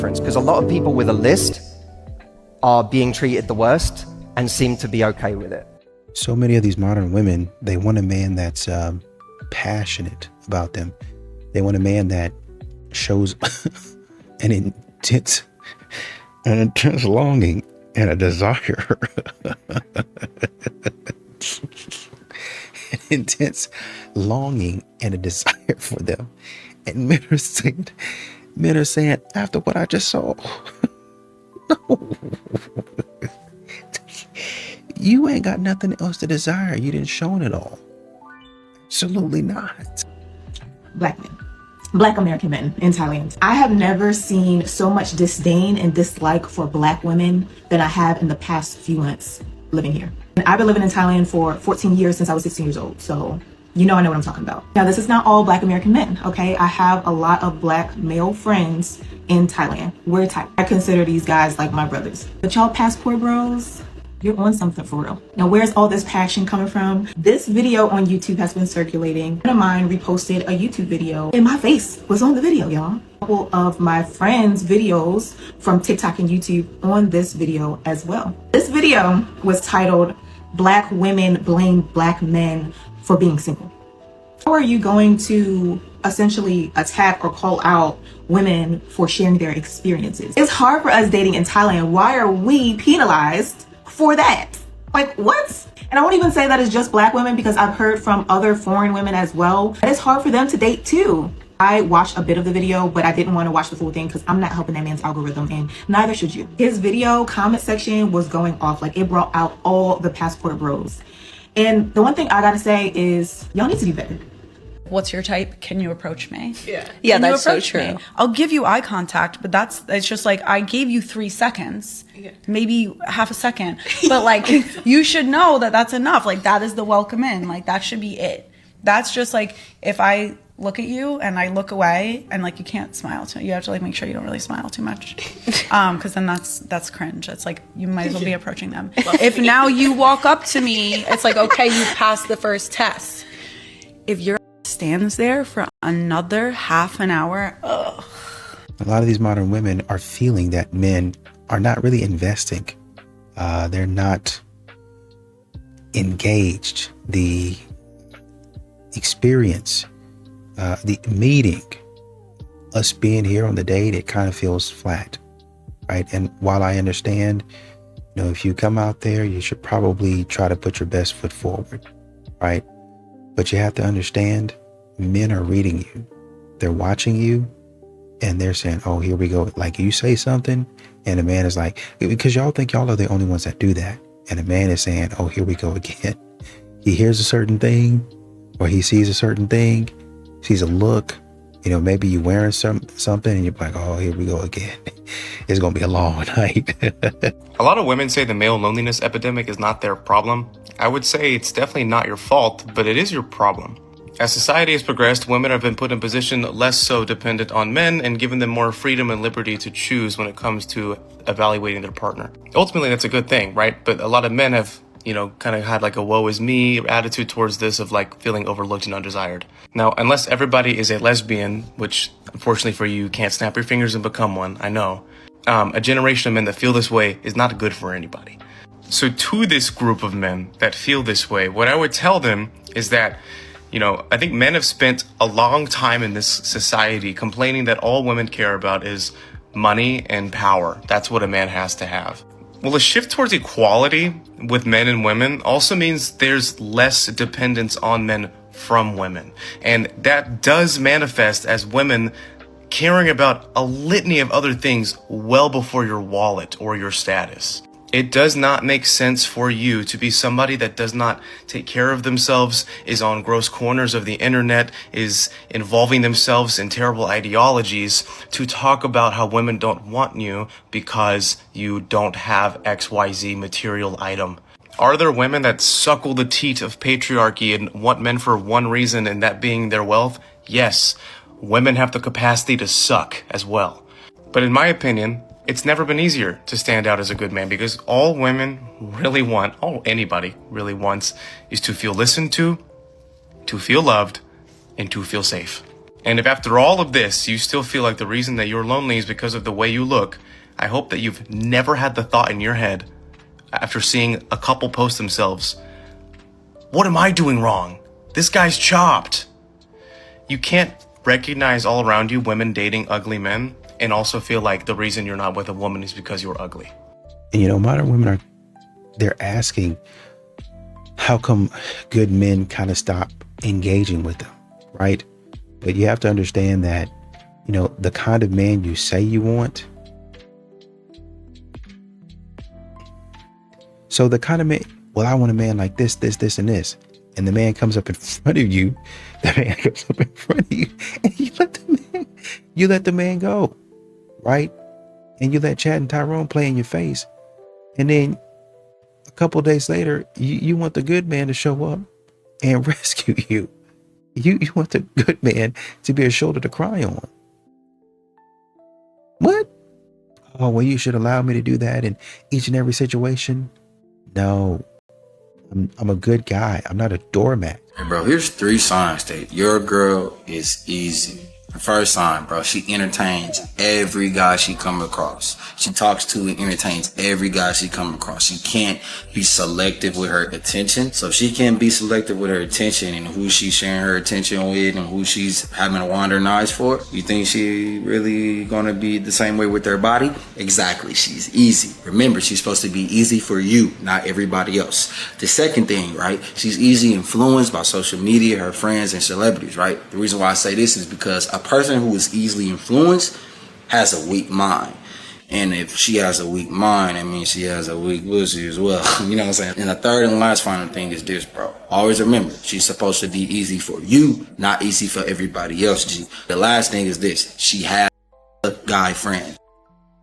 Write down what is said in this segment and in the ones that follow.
because a lot of people with a list are being treated the worst and seem to be okay with it. So many of these modern women, they want a man that's passionate about them. They want a man that shows an intense longing and a desire. An intense longing and a desire for them. And men are saying, after what I just saw, no. You ain't got nothing else to desire. You didn't show it all. Absolutely not. Black men. Black American men in Thailand. I have never seen so much disdain and dislike for Black women than I have in the past few months living here. And I've been living in Thailand for 14 years since I was 16 years old. So I know what I'm talking about. Now, this is not all Black American men, okay? I have a lot of Black male friends in Thailand. We're Thai. I consider these guys like my brothers. But y'all passport bros, you're on something for real. Now, where's all this passion coming from? This video on YouTube has been circulating. A friend of mine reposted a YouTube video and my face was on the video, y'all. A couple of my friends' videos from TikTok and YouTube on this video as well. This video was titled, "Black Women Blame Black Men for Being Single." How are you going to essentially attack or call out women for sharing their experiences? It's hard for us dating in Thailand. Why are we penalized for that? Like, what? And I won't even say that it's just Black women, because I've heard from other foreign women as well that it's hard for them to date too. I watched a bit of the video, but I didn't want to watch the full thing because I'm not helping that man's algorithm, and neither should you. His video comment section was going off. Like, it brought out all the passport bros. And the one thing I gotta say is, y'all need to be better. What's your type? Can you approach me? Yeah, that's so true. I'll give you eye contact, but it's just like, I gave you 3 seconds, maybe half a second, but like, you should know that that's enough. Like, that is the welcome in. Like, that should be it. That's just like, if I look at you and I look away and like, you can't smile to me. You have to like make sure you don't really smile too much. Cause then that's cringe. It's like, you might as well be approaching them. If now you walk up to me, it's like, okay, you passed the first test. If your stands there for another half an hour, ugh. A lot of these modern women are feeling that men are not really investing. They're not engaged. The experience, the meeting, us being here on the date, it kind of feels flat, right? And while I understand, if you come out there, you should probably try to put your best foot forward, right? But you have to understand, men are reading you. They're watching you and they're saying, oh, here we go. Like, you say something and a man is like, because y'all think y'all are the only ones that do that. And a man is saying, oh, here we go again. He hears a certain thing, or he sees a certain thing, sees a look, maybe you're wearing something and you're like, oh, here we go again. It's going to be a long night. A lot of women say the male loneliness epidemic is not their problem. I would say it's definitely not your fault, but it is your problem. As society has progressed, women have been put in a position less so dependent on men and given them more freedom and liberty to choose when it comes to evaluating their partner. Ultimately, that's a good thing, right? But a lot of men have, kind of had like a woe is me attitude towards this, of like feeling overlooked and undesired. Now, unless everybody is a lesbian, which unfortunately for you can't snap your fingers and become one, I know, a generation of men that feel this way is not good for anybody. So to this group of men that feel this way, what I would tell them is that, I think men have spent a long time in this society complaining that all women care about is money and power. That's what a man has to have. Well, a shift towards equality with men and women also means there's less dependence on men from women. And that does manifest as women caring about a litany of other things well before your wallet or your status. It does not make sense for you to be somebody that does not take care of themselves, is on gross corners of the internet, is involving themselves in terrible ideologies, to talk about how women don't want you because you don't have XYZ material item. Are there women that suckle the teat of patriarchy and want men for one reason, and that being their wealth? Yes, women have the capacity to suck as well. But in my opinion, it's never been easier to stand out as a good man, because all women really want, all anybody really wants, is to feel listened to feel loved, and to feel safe. And if after all of this, you still feel like the reason that you're lonely is because of the way you look, I hope that you've never had the thought in your head, after seeing a couple post themselves, what am I doing wrong? This guy's chopped. You can't recognize all around you women dating ugly men and also feel like the reason you're not with a woman is because you're ugly. And modern women they're asking, how come good men kind of stop engaging with them, right? But you have to understand that, the kind of man you say you want. So the kind of man, well, I want a man like this, and this. And the man comes up in front of you. The man comes up in front of you, and you let the man go, right? And you let Chad and Tyrone play in your face. And then a couple of days later, you want the good man to show up and rescue you. You want the good man to be a shoulder to cry on. What? Oh, well, you should allow me to do that in each and every situation. No, I'm a good guy. I'm not a doormat. Hey, bro, here's 3 signs that your girl is easy. The first sign, bro, she entertains every guy she come across. She talks to and entertains every guy she come across. She can't be selective with her attention. So if she can't be selective with her attention and who she's sharing her attention with and who she's having a wandering eyes for, you think she really gonna be the same way with her body? Exactly, she's easy. Remember, she's supposed to be easy for you, not everybody else. The second thing, right, she's easy influenced by social media, her friends and celebrities, right? The reason why I say this is because a person who is easily influenced has a weak mind. And if she has a weak mind, that means she has a weak pussy as well. You know what I'm saying? And the third and last final thing is this, bro. Always remember, she's supposed to be easy for you, not easy for everybody else, G. The last thing is this. She has a guy friend.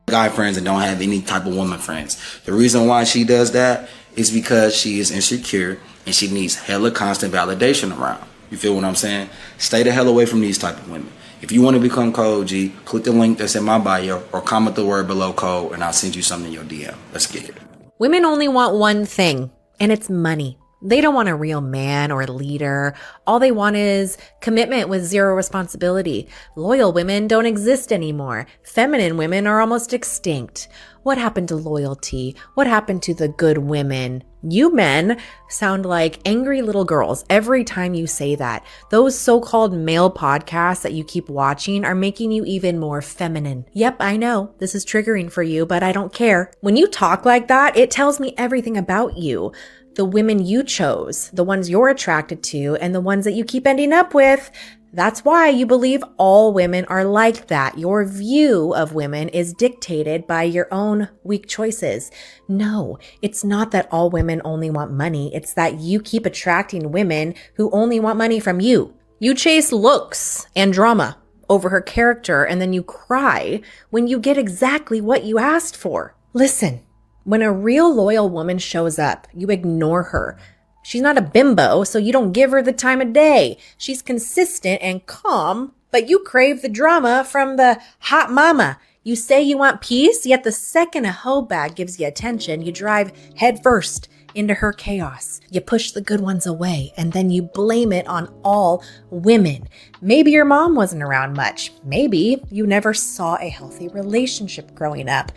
Guy friends and don't have any type of woman friends. The reason why she does that is because she is insecure and she needs hella constant validation around. You feel what I'm saying? Stay the hell away from these type of women. If you want to become Code G, click the link that's in my bio or comment the word below Code and I'll send you something in your DM. Let's get it. Women only want one thing, and it's money. They don't want a real man or leader. All they want is commitment with zero responsibility. Loyal women don't exist anymore. Feminine women are almost extinct. What happened to loyalty? What happened to the good women? You men sound like angry little girls every time you say that. Those so-called male podcasts that you keep watching are making you even more feminine. Yep, I know this is triggering for you, but I don't care. When you talk like that, it tells me everything about you. The women you chose, the ones you're attracted to, and the ones that you keep ending up with. That's why you believe all women are like that. Your view of women is dictated by your own weak choices. No, it's not that all women only want money. It's that you keep attracting women who only want money from you. You chase looks and drama over her character, and then you cry when you get exactly what you asked for. Listen. When a real loyal woman shows up, you ignore her. She's not a bimbo, so you don't give her the time of day. She's consistent and calm, but you crave the drama from the hot mama. You say you want peace, yet the second a hoe bag gives you attention, you drive head first into her chaos. You push the good ones away, and then you blame it on all women. Maybe your mom wasn't around much. Maybe you never saw a healthy relationship growing up.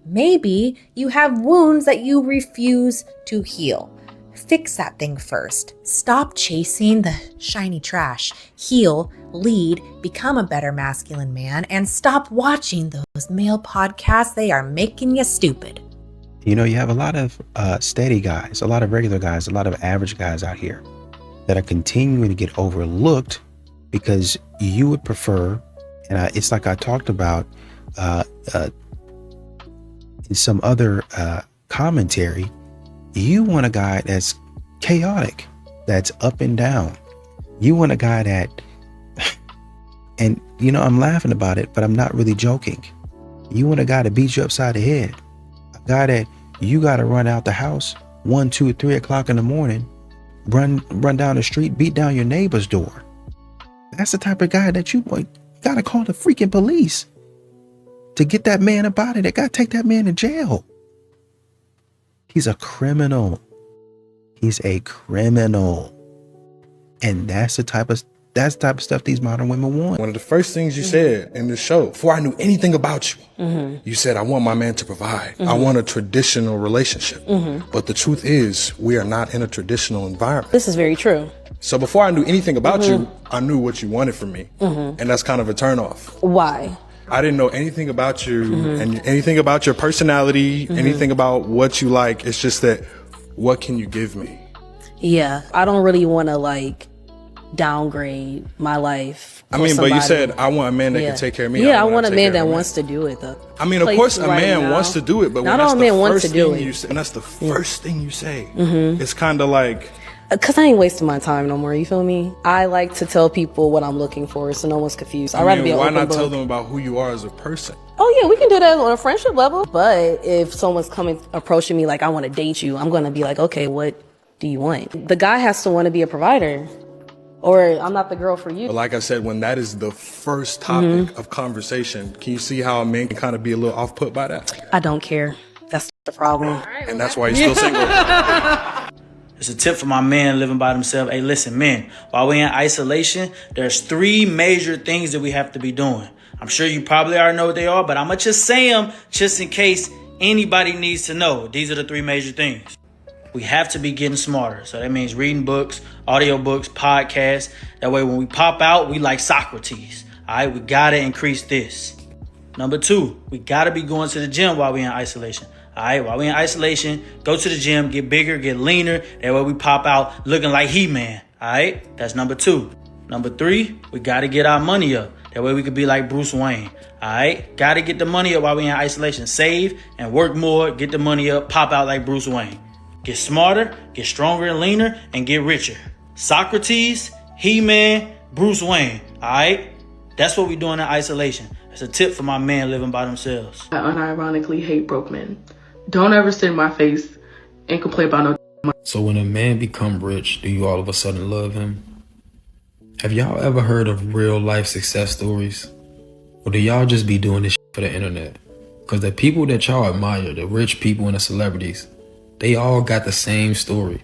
Maybe you have wounds that you refuse to heal. Fix that thing first. Stop chasing the shiny trash. Heal, lead, become a better masculine man, and stop watching those male podcasts. They are making you stupid. You have a lot of steady guys, a lot of regular guys, a lot of average guys out here that are continuing to get overlooked because you would prefer, and it's like I talked about in some other commentary, you want a guy that's chaotic, that's up and down. You want a guy that, and I'm laughing about it, but I'm not really joking. You want a guy to beat you upside the head, a guy that you got to run out the house 1, 2, 3 o'clock in the morning, run down the street, beat down your neighbor's door. That's the type of guy that you got to call the freaking police to get that man up out of there. Got to take that man to jail. He's a criminal. He's a criminal. And that's the type of That's the type of stuff these modern women want. One of the first things you said in the show, before I knew anything about you, you said, I want my man to provide. I want a traditional relationship. But the truth is, we are not in a traditional environment. This is very true. So before I knew anything about you, I knew what you wanted from me. And that's kind of a turnoff. Why? I didn't know anything about you and anything about your personality, anything about what you like. It's just that, what can you give me? Yeah, I don't really want to like downgrade my life. I mean, but you said, I want a man that can take care of me. Yeah, I want a man that wants to do it though. I mean, of course a man wants to do it, but not all men want to do it. And that's the first thing you say. It's kind of like, because I ain't wasting my time no more, you feel me? I like to tell people what I'm looking for so no one's confused. I'd rather be an open book. Why not tell them about who you are as a person? Oh yeah, we can do that on a friendship level. But if someone's approaching me like, I want to date you, I'm going to be like, okay, what do you want? The guy has to want to be a provider, or I'm not the girl for you. But like I said, when that is the first topic of conversation, can you see how a man can kind of be a little off put by that? I don't care. That's the problem. And that's why he's still single. It's a tip for my man living by themselves. Hey, listen, men, while we're in isolation, there's 3 major things that we have to be doing. I'm sure you probably already know what they are, but I'm going to just say them just in case anybody needs to know. These are the 3 major things. We have to be getting smarter. So that means reading books, audio books, podcasts. That way when we pop out, we like Socrates. All right, we got to increase this. Number 2, we got to be going to the gym while we're in isolation. All right, while we're in isolation, go to the gym, get bigger, get leaner. That way we pop out looking like He-Man. All right, that's number 2. Number 3, we got to get our money up. That way we could be like Bruce Wayne. All right, got to get the money up while we're in isolation. Save and work more, get the money up, pop out like Bruce Wayne. Get smarter, get stronger and leaner, and get richer. Socrates, He-Man, Bruce Wayne. All right, that's what we're doing in isolation. That's a tip for my man living by themselves. I unironically hate broke men. Don't ever sit in my face and complain about no. So when a man become rich, do you all of a sudden love him? Have y'all ever heard of real life success stories? Or do y'all just be doing this for the internet? Because the people that y'all admire, the rich people and the celebrities, they all got the same story.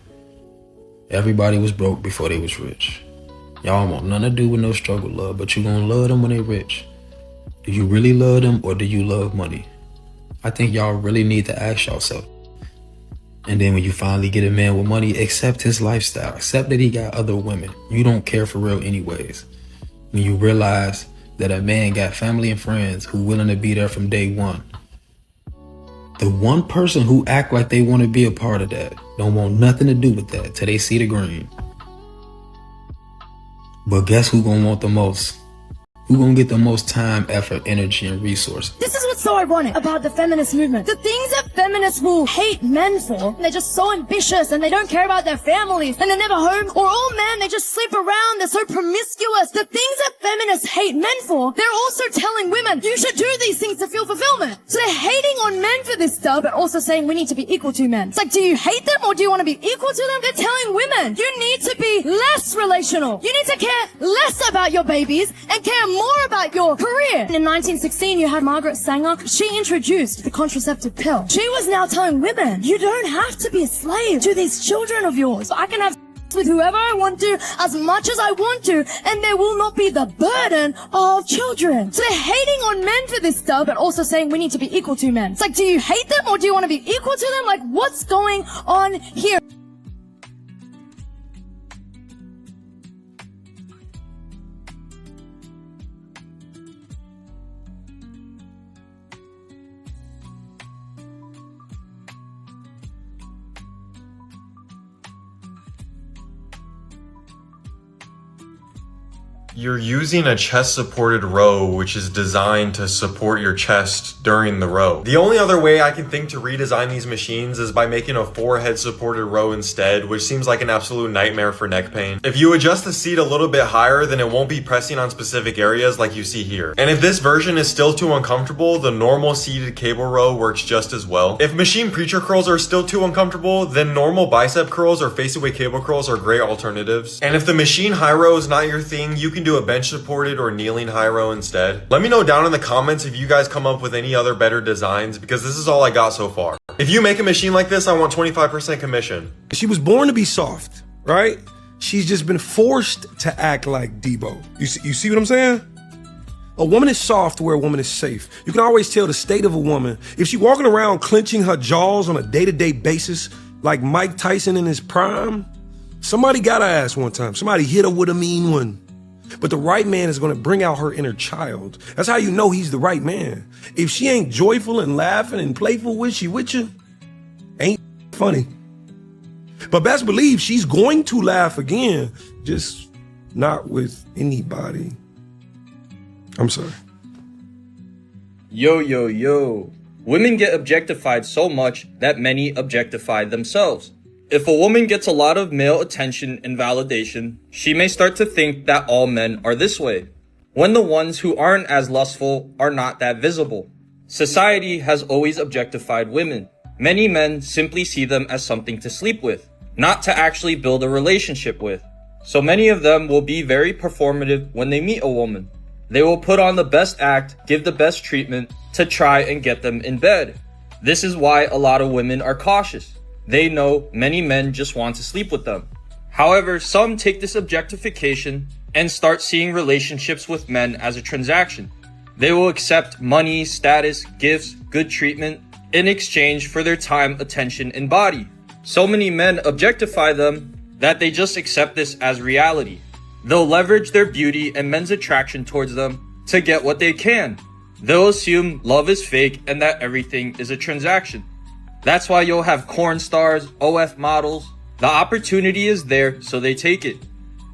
Everybody was broke before they was rich. Y'all want nothing to do with no struggle love, but you gonna love them when they rich. Do you really love them or do you love money? I think y'all really need to ask yourself. And then when you finally get a man with money, accept his lifestyle. Accept that he got other women. You don't care for real anyways. When you realize that a man got family and friends who willing to be there from day one. The one person who act like they want to be a part of that don't want nothing to do with that till they see the green. But guess who gonna want the most? Who gonna get the most time, effort, energy, and resources? This is what's so ironic about the feminist movement. The things that feminists will hate men for, they're just so ambitious and they don't care about their families and they're never home. Or all men, they just sleep around, they're so promiscuous. The things that feminists hate men for, they're also telling women, you should do these things to feel fulfillment. So they're hating on men for this stuff, but also saying we need to be equal to men. It's like, do you hate them or do you want to be equal to them? They're telling women, you need to be less relational. You need to care less about your babies and care more about your career. In 1916, you had Margaret Sanger. She introduced the contraceptive pill. She was now telling women, you don't have to be a slave to these children of yours. I can have with whoever I want to, as much as I want to, and there will not be the burden of children. So they're hating on men for this stuff, but also saying we need to be equal to men. It's like, do you hate them or do you want to be equal to them? Like, what's going on here? You're using a chest-supported row, which is designed to support your chest during the row. The only other way I can think to redesign these machines is by making a forehead-supported row instead, which seems like an absolute nightmare for neck pain. If you adjust the seat a little bit higher, then it won't be pressing on specific areas like you see here. And if this version is still too uncomfortable, the normal seated cable row works just as well. If machine preacher curls are still too uncomfortable, then normal bicep curls or face-away cable curls are great alternatives. And if the machine high row is not your thing, you can do a bench supported or kneeling high row instead. Let me know down in the comments if you guys come up with any other better designs, because this is all I got so far. If you make a machine like this, I want 25% commission. She was born to be soft, right? She's just been forced to act like Debo. You see what I'm saying? A woman is soft where a woman is safe. You can always tell the state of a woman. If she's walking around clenching her jaws on a day-to-day basis like Mike Tyson in his prime, somebody got her ass one time. Somebody hit her with a mean one. But the right man is going to bring out her inner child. That's how you know he's the right man. If she ain't joyful and laughing and playful with you, ain't funny. But best believe she's going to laugh again, just not with anybody. I'm sorry. Yo. Women get objectified so much that many objectify themselves. If a woman gets a lot of male attention and validation, she may start to think that all men are this way, when the ones who aren't as lustful are not that visible. Society has always objectified women. Many men simply see them as something to sleep with, not to actually build a relationship with. So many of them will be very performative when they meet a woman. They will put on the best act, give the best treatment to try and get them in bed. This is why a lot of women are cautious. They know many men just want to sleep with them. However, some take this objectification and start seeing relationships with men as a transaction. They will accept money, status, gifts, good treatment in exchange for their time, attention, and body. So many men objectify them that they just accept this as reality. They'll leverage their beauty and men's attraction towards them to get what they can. They'll assume love is fake and that everything is a transaction. That's why you'll have corn stars, OF models. The opportunity is there, so they take it.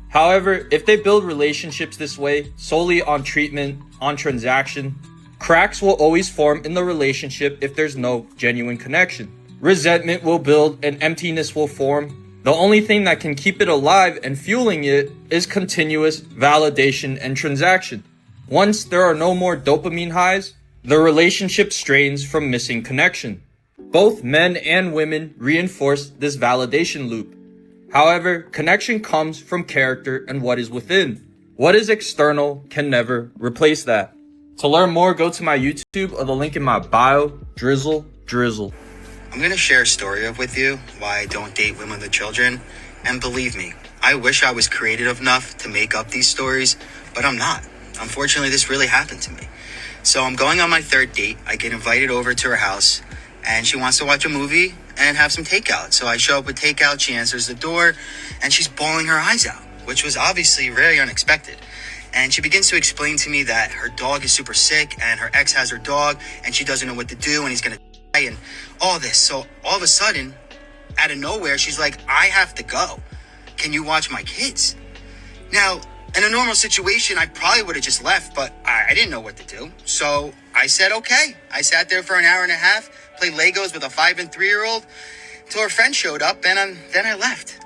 However, if they build relationships this way, solely on treatment, on transaction, cracks will always form in the relationship if there's no genuine connection. Resentment will build and emptiness will form. The only thing that can keep it alive and fueling it is continuous validation and transaction. Once there are no more dopamine highs, the relationship strains from missing connection. Both men and women reinforce this validation loop. However, connection comes from character and what is within. What is external can never replace that. To learn more, go to my YouTube or the link in my bio, Drizzle. I'm going to share a story with you why I don't date women with children. And believe me, I wish I was creative enough to make up these stories, but I'm not. Unfortunately, this really happened to me. So I'm going on my third date. I get invited over to her house and she wants to watch a movie and have some takeout. So I show up with takeout, she answers the door and she's bawling her eyes out, which was obviously very unexpected. And she begins to explain to me that her dog is super sick and her ex has her dog and she doesn't know what to do and he's going to die and all this. So all of a sudden, out of nowhere, she's like, I have to go. Can you watch my kids? Now, in a normal situation, I probably would have just left, but I didn't know what to do. So I said, okay. I sat there for an hour and a half, played Legos with a 5 and 3-year-old until her friend showed up and then I left.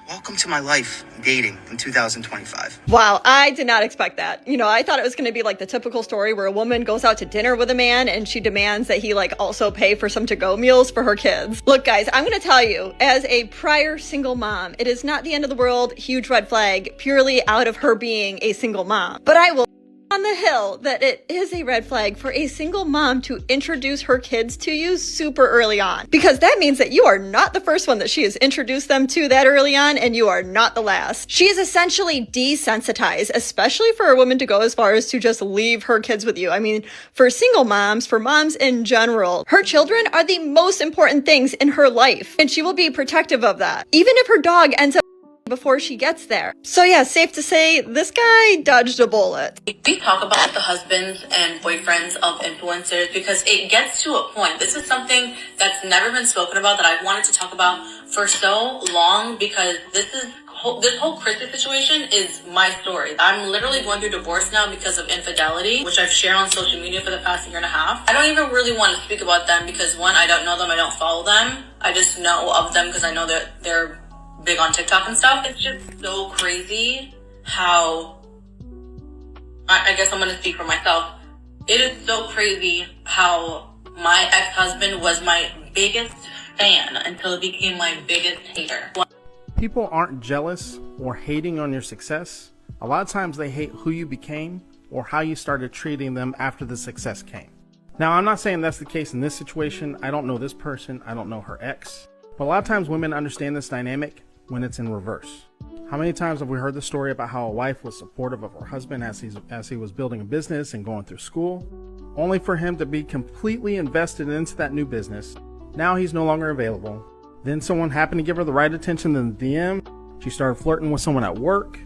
Welcome to my life, dating in 2025. Wow, I did not expect that. You know, I thought it was going to be like the typical story where a woman goes out to dinner with a man and she demands that he also pay for some to-go meals for her kids. Look, guys, I'm going to tell you, as a prior single mom, it is not the end of the world, huge red flag, purely out of her being a single mom. But I will on the hill that it is a red flag for a single mom to introduce her kids to you super early on, because that means that you are not the first one that she has introduced them to that early on, and you are not the last. She is essentially desensitized, especially for a woman to go as far as to just leave her kids with you. I mean, for single moms, for moms in general, her children are the most important things in her life, and she will be protective of that, even if her dog ends up before she gets there. So yeah, safe to say, this guy dodged a bullet. We talk about the husbands and boyfriends of influencers because it gets to a point. This is something that's never been spoken about that I've wanted to talk about for so long, because this whole Christmas situation is my story. I'm literally going through divorce now because of infidelity, which I've shared on social media for the past year and a half. I don't even really want to speak about them because, one, I don't know them, I don't follow them. I just know of them because I know that they're big on TikTok and stuff. It's just so crazy how, I guess I'm going to speak for myself. It is so crazy how my ex-husband was my biggest fan until he became my biggest hater. People aren't jealous or hating on your success. A lot of times they hate who you became or how you started treating them after the success came. Now, I'm not saying that's the case in this situation. I don't know this person. I don't know her ex. But a lot of times women understand this dynamic when it's in reverse. How many times have we heard the story about how a wife was supportive of her husband as he was building a business and going through school, only for him to be completely invested into that new business. Now he's no longer available. Then someone happened to give her the right attention in the DM. She started flirting with someone at work.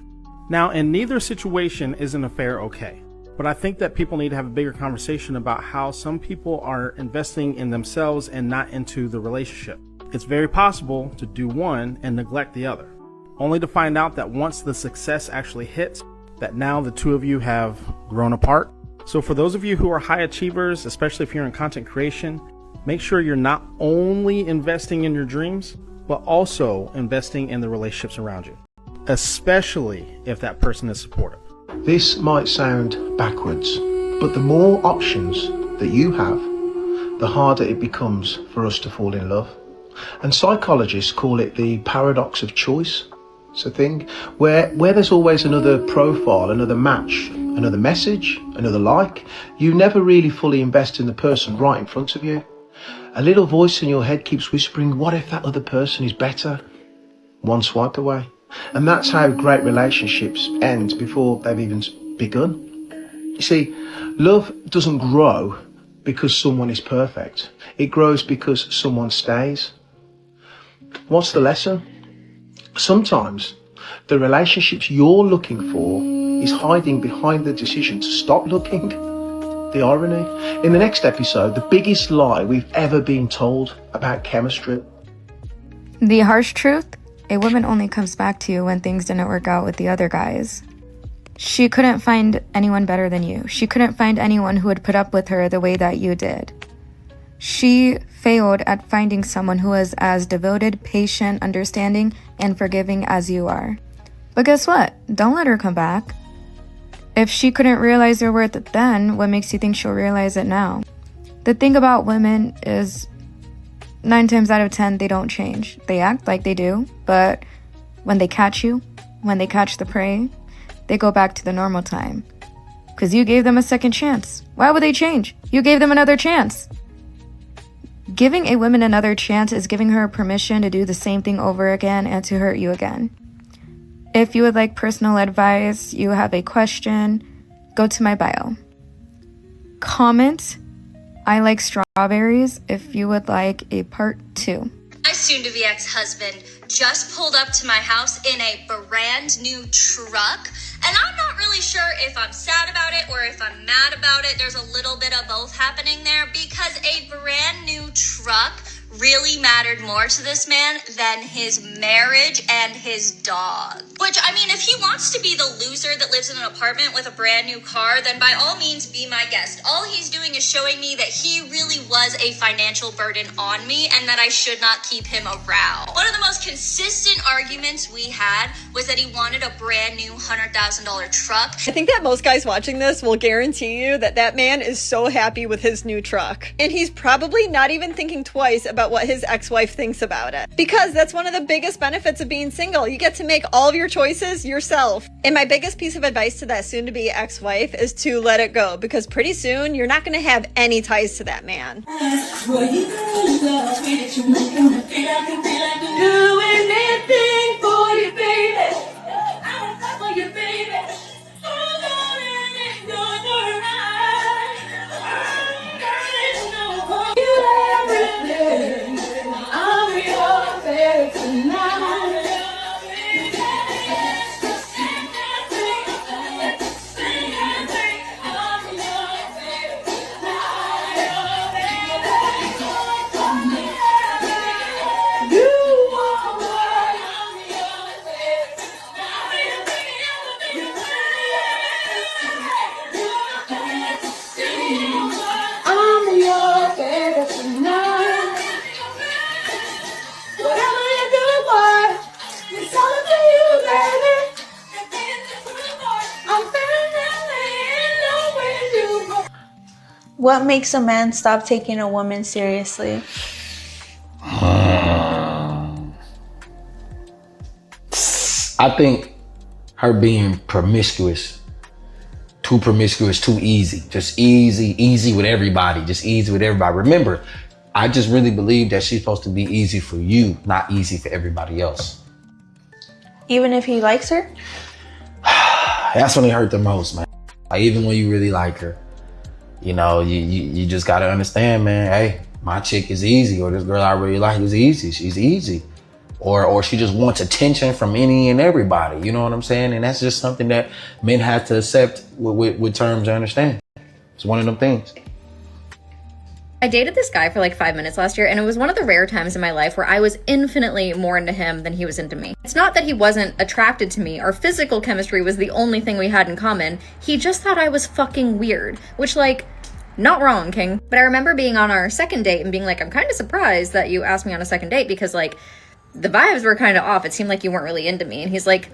Now, in neither situation is an affair okay. But I think that people need to have a bigger conversation about how some people are investing in themselves and not into the relationship. It's very possible to do one and neglect the other, only to find out that once the success actually hits, that now the two of you have grown apart. So for those of you who are high achievers, especially if you're in content creation, make sure you're not only investing in your dreams, but also investing in the relationships around you, especially if that person is supportive. This might sound backwards, but the more options that you have, the harder it becomes for us to fall in love. And psychologists call it the paradox of choice. It's a thing where there's always another profile, another match, another message, another like. You never really fully invest in the person right in front of you. A little voice in your head keeps whispering, what if that other person is better? One swipe away. And that's how great relationships end before they've even begun. You see, love doesn't grow because someone is perfect. It grows because someone stays. What's the lesson? Sometimes the relationships you're looking for is hiding behind the decision to stop looking. The irony. In the next episode, the biggest lie we've ever been told about chemistry. The harsh truth, a woman only comes back to you when things didn't work out with the other guys. She couldn't find anyone better than you. She couldn't find anyone who would put up with her the way that you did. She failed at finding someone who was as devoted, patient, understanding, and forgiving as you are. But guess what? Don't let her come back. If she couldn't realize your worth then, what makes you think she'll realize it now? The thing about women is 9 times out of 10, they don't change. They act like they do, but when they catch you, when they catch the prey, they go back to the normal time. Because you gave them a second chance. Why would they change? You gave them another chance. Giving a woman another chance is giving her permission to do the same thing over again and to hurt you again. If you would like personal advice, you have a question, go to my bio. Comment, I like strawberries, if you would like a part 2. My soon-to-be ex-husband just pulled up to my house in a brand new truck, and I'm not really sure if I'm sad about it or if I'm mad about it. There's a little bit of both happening there because a brand new truck really mattered more to this man than his marriage and his dog. Which, I mean, if he wants to be the loser that lives in an apartment with a brand new car, then by all means be my guest. All he's doing is showing me that he really was a financial burden on me and that I should not keep him around. One of the most consistent arguments we had was that he wanted a brand new $100,000 truck. I think that most guys watching this will guarantee you that that man is so happy with his new truck. And he's probably not even thinking twice about what his ex-wife thinks about it. Because that's one of the biggest benefits of being single. You get to make all of your choices yourself. And my biggest piece of advice to that soon-to-be ex-wife is to let it go. Because pretty soon, you're not going to have any ties to that man. Doing anything for you, baby. I'm for you, baby. What makes a man stop taking a woman seriously? I think her being promiscuous, too easy. Just easy with everybody. Just easy with everybody. Remember, I just really believe that she's supposed to be easy for you, not easy for everybody else. Even if he likes her? That's when it hurt the most, man. Like, even when you really like her, you know, you just gotta understand, man, hey, my chick is easy, or this girl I really like is easy. She's easy. Or she just wants attention from any and everybody. You know what I'm saying? And that's just something that men have to accept with terms and understand. It's one of them things. I dated this guy for like 5 minutes last year, and it was one of the rare times in my life where I was infinitely more into him than he was into me. It's not that he wasn't attracted to me. Our physical chemistry was the only thing we had in common. He just thought I was fucking weird, which, like, not wrong, King. But I remember being on our second date and being like, I'm kind of surprised that you asked me on a second date because, like, the vibes were kind of off. It seemed like you weren't really into me. And he's like,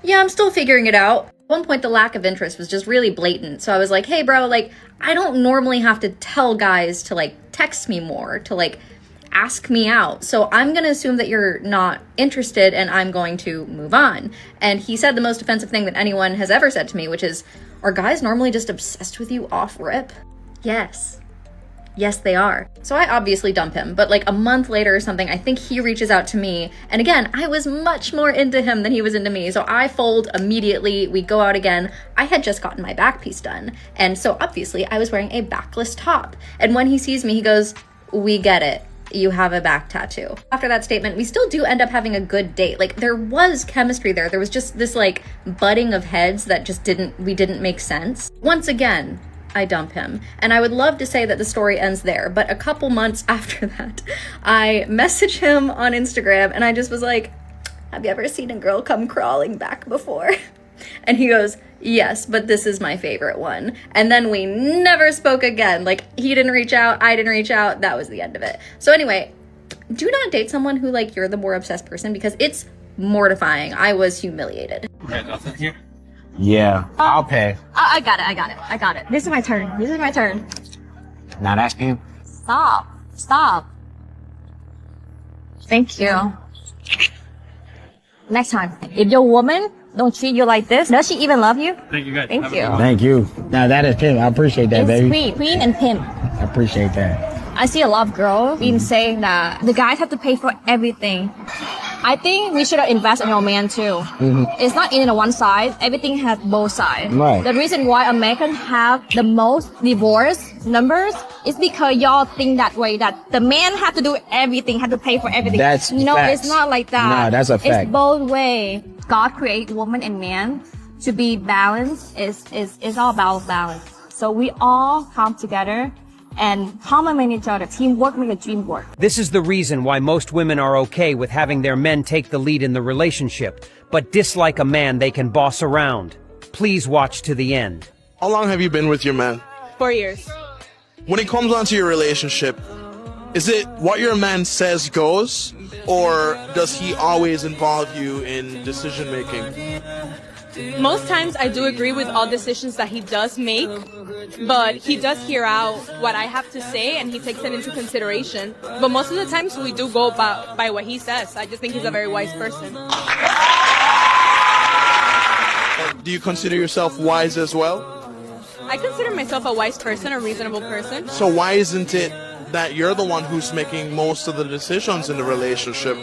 yeah, I'm still figuring it out. At one point, the lack of interest was just really blatant. So I was like, hey, bro, like, I don't normally have to tell guys to, like, text me more, to, like, ask me out. So I'm going to assume that you're not interested and I'm going to move on. And he said the most offensive thing that anyone has ever said to me, which is, are guys normally just obsessed with you off rip? Yes. Yes, they are. So I obviously dump him, but like a month later or something, I think he reaches out to me. And again, I was much more into him than he was into me. So I fold immediately. We go out again. I had just gotten my back piece done. And so obviously I was wearing a backless top. And when he sees me, he goes, we get it. You have a back tattoo. After that statement, we still do end up having a good date. Like, there was chemistry there. There was just this like butting of heads that just didn't make sense. Once again, I dump him. And I would love to say that the story ends there, but a couple months after that, I message him on Instagram and I just was like, have you ever seen a girl come crawling back before? And he goes, yes, but this is my favorite one. And then we never spoke again. Like, he didn't reach out, I didn't reach out. That was the end of it. So anyway, do not date someone who, like, you're the more obsessed person because it's mortifying. I was humiliated. Yeah, I'll pay. I got it. This is my turn. Now that's him. Stop. Thank you. Next time, if your woman don't treat you like this, does she even love you? Thank you, guys. Thank you. Thank you. Now that is pimp. I appreciate that, It's baby. queen and pimp. I appreciate that. I see a lot of girls even saying that the guys have to pay for everything. I think we should invest in our man too. It's not in one side. Everything has both sides. Right. The reason why Americans have the most divorce numbers is because y'all think that way, that the man have to do everything, have to pay for everything. That's no, facts. it's not like that. Nah, that's a fact. It's both way. God create woman and man to be balanced. It's all about balance. So we all come together and complement each other. Teamwork make a dream work. This is the reason why most women are okay with having their men take the lead in the relationship, but dislike a man they can boss around. Please watch to the end. How long have you been with your man? 4 years. When it comes onto your relationship, is it what your man says goes, or does he always involve you in decision making? Most times I do agree with all decisions that he does make, but he does hear out what I have to say and he takes it into consideration. But most of the times we do go by what he says. I just think he's a very wise person. Do you consider yourself wise as well? I consider myself a wise person, a reasonable person. So why isn't it that you're the one who's making most of the decisions in the relationship?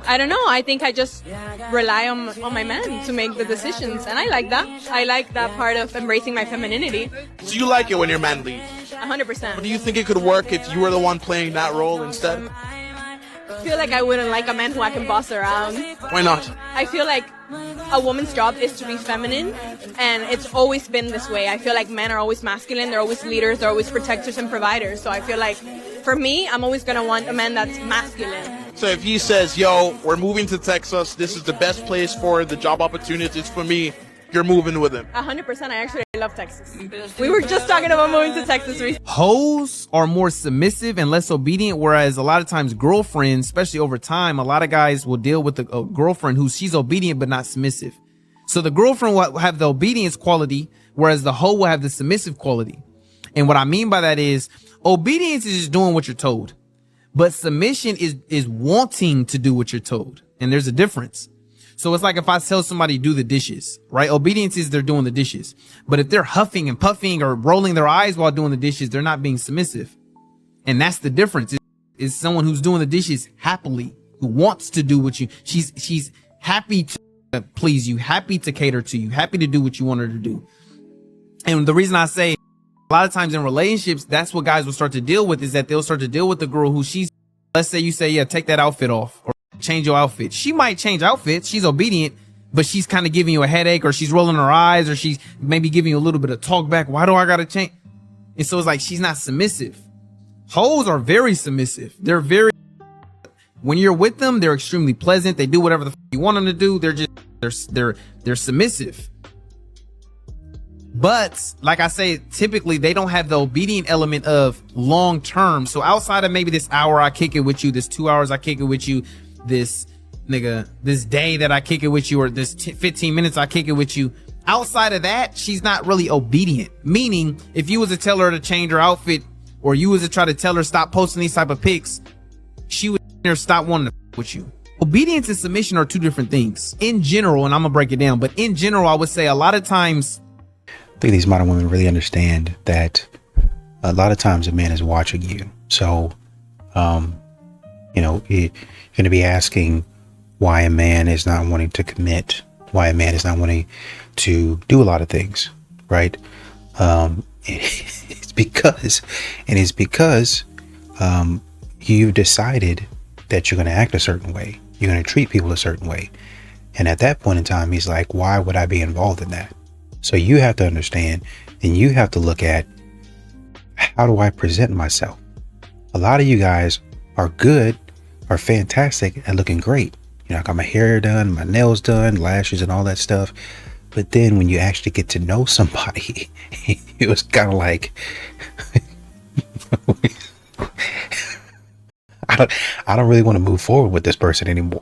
I don't know. I think I just rely on my man to make the decisions. And I like that. I like that part of embracing my femininity. So you like it when your man leads? 100%. But do you think it could work if you were the one playing that role instead? I feel like I wouldn't like a man who I can boss around. Why not? I feel like a woman's job is to be feminine, and it's always been this way. I feel like men are always masculine, they're always leaders, they're always protectors and providers. So I feel like, for me, I'm always going to want a man that's masculine. So if he says, yo, we're moving to Texas, this is the best place for the job opportunities for me, you're moving with him. 100%. I actually love Texas. We were just talking about moving to Texas recently. Hoes are more submissive and less obedient, whereas a lot of times girlfriends, especially over time, a lot of guys will deal with a girlfriend she's obedient but not submissive. So the girlfriend will have the obedience quality, whereas the hoe will have the submissive quality. And what I mean by that is obedience is just doing what you're told, but submission is wanting to do what you're told. And there's a difference. So it's like if I tell somebody do the dishes, right? Obedience is they're doing the dishes. But if they're huffing and puffing or rolling their eyes while doing the dishes, they're not being submissive. And that's the difference. Is someone who's doing the dishes happily who wants to do what you, she's happy to please you, happy to cater to you, happy to do what you want her to do. And the reason I say a lot of times in relationships, that's what guys will start to deal with, is that they'll start to deal with the girl who she's, let's say you say, yeah, take that outfit off or change your outfit. She might change outfits. She's obedient, but she's kind of giving you a headache, or she's rolling her eyes, or she's maybe giving you a little bit of talk back. Why do I got to change? And so it's like, she's not submissive. Hoes are very submissive. They're very, when you're with them, they're extremely pleasant. They do whatever the f you want them to do. They're just, they're submissive. But like I say, typically they don't have the obedient element of long term. So outside of maybe this hour I kick it with you, this 2 hours I kick it with you, this day that I kick it with you, or this 15 minutes I kick it with you, outside of that, she's not really obedient. Meaning, if you was to tell her to change her outfit, or you was to try to tell her stop posting these type of pics, she would stop wanting to f with you. Obedience and submission are two different things in general, and I'm gonna break it down. But in general, I would say a lot of times, I think these modern women really understand that a lot of times a man is watching you. So, you know, you're going to be asking why a man is not wanting to commit, why a man is not wanting to do a lot of things, right? It's because you've decided that you're going to act a certain way. You're going to treat people a certain way. And at that point in time, he's like, why would I be involved in that? So you have to understand, and you have to look at, how do I present myself? A lot of you guys are good, are fantastic at looking great. You know, I got my hair done, my nails done, lashes and all that stuff. But then when you actually get to know somebody, it was kind of like, I don't really want to move forward with this person anymore.